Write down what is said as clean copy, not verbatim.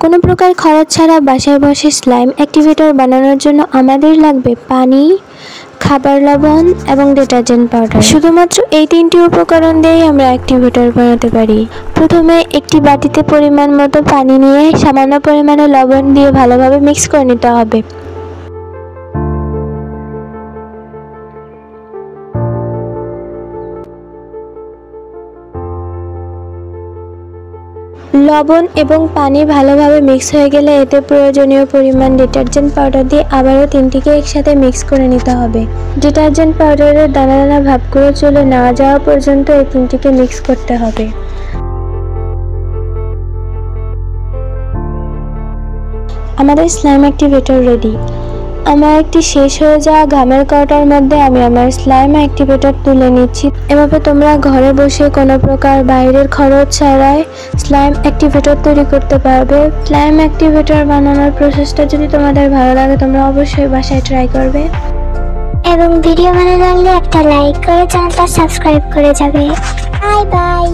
কোনো প্রকার খরচ ছাড়া বাসায় বসে স্লাইম অ্যাক্টিভেটর বানানোর জন্য আমাদের লাগবে পানি, খাবার লবণ এবং ডিটারজেন্ট পাউডার। শুধুমাত্র এই তিনটি উপকরণ দিয়েই আমরা অ্যাক্টিভেটর বানাতে পারি। প্রথমে একটি বাটিতে পরিমাণ মতো পানি নিয়ে সামান্য পরিমাণে লবণ দিয়ে ভালোভাবে মিক্স করে নিতে হবে। লবণ এবং পানি ভালোভাবে মিক্স হয়ে গেলে এতে প্রয়োজনীয় পরিমাণ ডিটারজেন্ট পাউডার দিয়ে আবারও তিনটিকে একসাথে মিক্স করে নিতে হবে। ডিটারজেন্ট পাউডারের দানা দানা ভাবগুলো চলে না যাওয়া পর্যন্ত এই তিনটিকে মিক্স করতে হবে। আমাদের স্লাইম অ্যাক্টিভেটর রেডি। আমার একটি শেষ হয়ে যাওয়া ঘামের কৌটার মধ্যে আমি আমার স্লাইম অ্যাক্টিভেটর তুলে নিচ্ছি। এভাবে তোমরা ঘরে বসে কোনো প্রকার বাইরের খরচ ছাড়াই স্লাইম অ্যাক্টিভেটর তৈরি করতে পারবে। স্লাইম অ্যাক্টিভেটর বানানোর প্রসেসটা যদি তোমাদের ভালো লাগে তোমরা অবশ্যই বাসায় ট্রাই করবে এবং ভিডিও ভালো লাগলে একটা লাইক করে চ্যানেলটা সাবস্ক্রাইব করে যাবে। Bye bye.